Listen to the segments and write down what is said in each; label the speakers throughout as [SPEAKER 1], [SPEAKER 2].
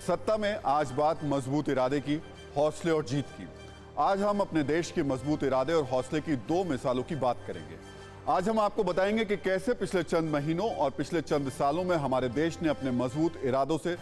[SPEAKER 1] सत्ता में आज बात मजबूत इरादे की, हौसले और जीत की। आज हम अपने देश के मजबूत इरादे और हौसले की दो मिसालों की बात करेंगे। आज हम आपको बताएंगे कि कैसे पिछले चंद महीनों और पिछले चंद सालों में हमारे देश ने अपने मजबूत इरादों से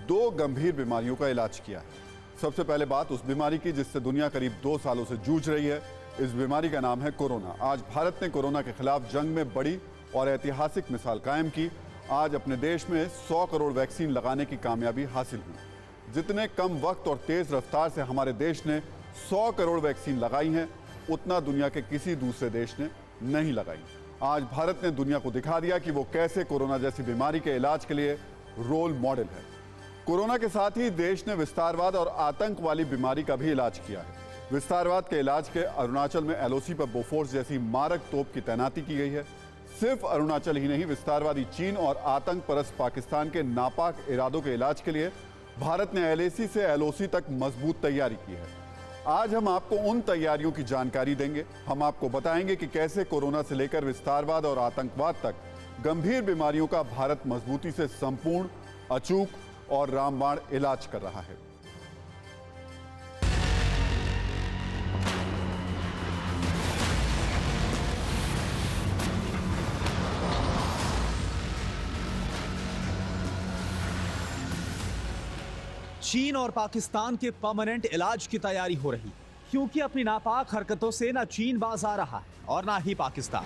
[SPEAKER 1] दो गंभीर बीमारियों का इलाज किया है। सबसे पहले बात उस बीमारी की जिससे दुनिया करीब 2 सालों से जूझ रही है। इस बीमारी का नाम है कोरोना। आज भारत ने कोरोना के खिलाफ जंग में बड़ी और ऐतिहासिक मिसाल कायम की। आज अपने देश में 100 करोड़ वैक्सीन लगाने की कामयाबी हासिल हुई। जितने कम वक्त और तेज रफ्तार से हमारे देश ने 100 करोड़ वैक्सीन लगाई हैं, उतना दुनिया के किसी दूसरे देश ने नहीं लगाई। आज भारत ने दुनिया को दिखा दिया कि वो कैसे कोरोना जैसी बीमारी के इलाज के लिए रोल मॉडल है। कोरोना के साथ ही देश ने विस्तारवाद और आतंक वाली बीमारी का भी इलाज किया है। विस्तारवाद के इलाज के अरुणाचल में एलओसी पर बोफोर्स जैसी मारक तोप की तैनाती की गई है। सिर्फ अरुणाचल ही नहीं, विस्तारवादी चीन और आतंक परस्त पाकिस्तान के नापाक इरादों के इलाज के लिए भारत ने एलएसी से एलओसी तक मजबूत तैयारी की है। आज हम आपको उन तैयारियों की जानकारी देंगे। हम आपको बताएंगे कि कैसे कोरोना से लेकर विस्तारवाद और आतंकवाद तक गंभीर बीमारियों का भारत मजबूती से संपूर्ण, अचूक और रामबाण इलाज कर रहा है।
[SPEAKER 2] चीन और पाकिस्तान के परमानेंट इलाज की तैयारी हो रही है, क्योंकि अपनी नापाक हरकतों से ना चीन बाज आ रहा है और ना ही पाकिस्तान।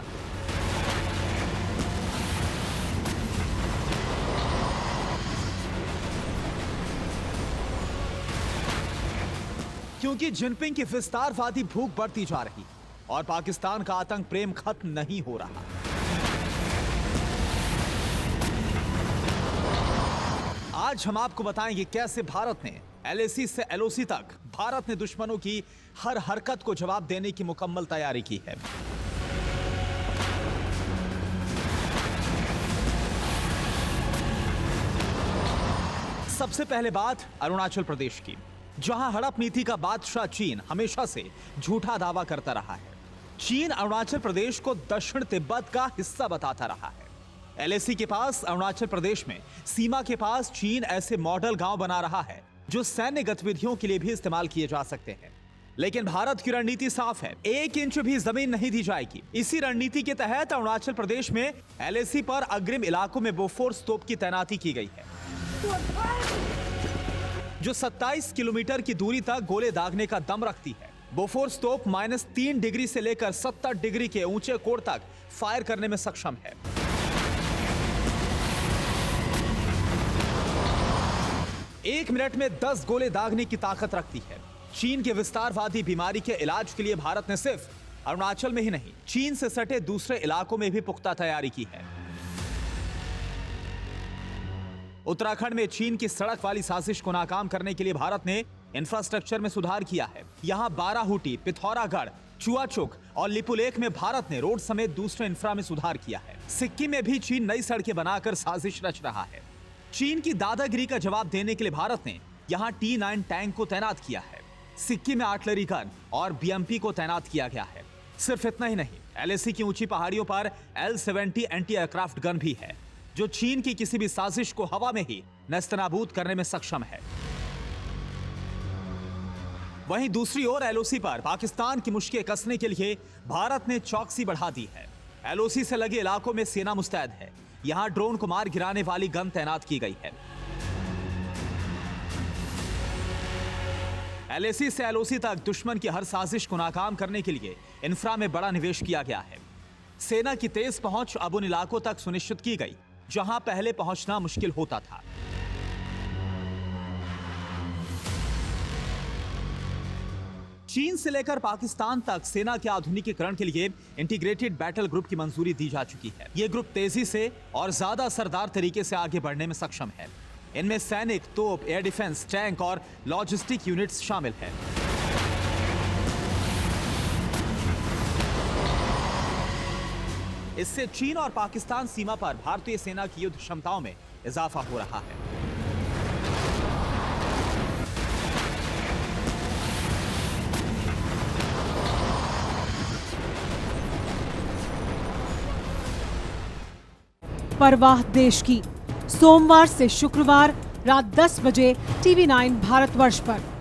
[SPEAKER 2] क्योंकि जिनपिंग की विस्तारवादी भूख बढ़ती जा रही है और पाकिस्तान का आतंक प्रेम खत्म नहीं हो रहा। आज हम आपको बताएंगे कैसे भारत ने एलएसी से एलओसी तक भारत ने दुश्मनों की हर हरकत को जवाब देने की मुकम्मल तैयारी की है। सबसे पहले बात अरुणाचल प्रदेश की, जहां हड़प नीति का बादशाह चीन हमेशा से झूठा दावा करता रहा है। चीन अरुणाचल प्रदेश को दक्षिण तिब्बत का हिस्सा बताता रहा है। एलएसी के पास अरुणाचल प्रदेश में सीमा के पास चीन ऐसे मॉडल गांव बना रहा है जो सैन्य गतिविधियों के लिए भी इस्तेमाल किए जा सकते हैं। लेकिन भारत की रणनीति साफ है, 1 इंच भी जमीन नहीं दी जाएगी। इसी रणनीति के तहत अरुणाचल प्रदेश में एलएसी पर अग्रिम इलाकों में बोफोर्स तोप की तैनाती की गई है, जो 27 किलोमीटर की दूरी तक गोले दागने का दम रखती है। बोफोर्स तोप -3 डिग्री से लेकर 70 डिग्री के ऊंचे कोण तक फायर करने में सक्षम है। 1 मिनट में 10 गोले दागने की ताकत रखती है। चीन के विस्तारवादी बीमारी के इलाज के लिए भारत ने सिर्फ अरुणाचल में ही नहीं, चीन से सटे दूसरे इलाकों में भी पुख्ता तैयारी की है। उत्तराखंड में चीन की सड़क वाली साजिश को नाकाम करने के लिए भारत ने इंफ्रास्ट्रक्चर में सुधार किया है। यहां बाराहूटी, पिथौरागढ़, चुआचुक और लिपुलेख में भारत ने रोड समेत दूसरे इंफ्रा में सुधार किया है। सिक्किम में भी चीन नई सड़कें बनाकर साजिश रच रहा है। चीन की दादागिरी का जवाब देने के लिए भारत ने यहां T9 टैंक को तैनात किया है। सिक्किम में आर्टिलरी गन और बीएमपी को तैनात किया गया है। सिर्फ इतना ही नहीं, एलएसी की ऊंची पहाड़ियों पर L-70 एंटी एयरक्राफ्ट गन भी है, जो चीन की किसी भी साजिश को हवा में ही नेस्तनाबूद करने में सक्षम है। वहीं दूसरी ओर एलओसी पर पाकिस्तान की मुश्किल कसने के लिए भारत ने चौकसी बढ़ा दी है। एलओसी से लगे इलाकों में सेना मुस्तैद है। यहां ड्रोन को मार गिराने वाली गन तैनात की गई है। एलएसी से एलओसी तक दुश्मन की हर साजिश को नाकाम करने के लिए इंफ्रा में बड़ा निवेश किया गया है। सेना की तेज पहुंच अब उन इलाकों तक सुनिश्चित की गई जहां पहले पहुंचना मुश्किल होता था। चीन से लेकर पाकिस्तान तक सेना के आधुनिकीकरण के लिए इंटीग्रेटेड बैटल ग्रुप की मंजूरी दी जा चुकी है। यह ग्रुप तेजी से और ज्यादा असरदार तरीके से आगे बढ़ने में सक्षम है। इनमें सैनिक, तोप, एयर डिफेंस, टैंक और लॉजिस्टिक यूनिट्स शामिल हैं। इससे चीन और पाकिस्तान सीमा पर भारतीय सेना की युद्ध क्षमताओं में इजाफा हो रहा है।
[SPEAKER 3] परवाह देश की। सोमवार से शुक्रवार रात 10 बजे TV9 भारतवर्ष पर।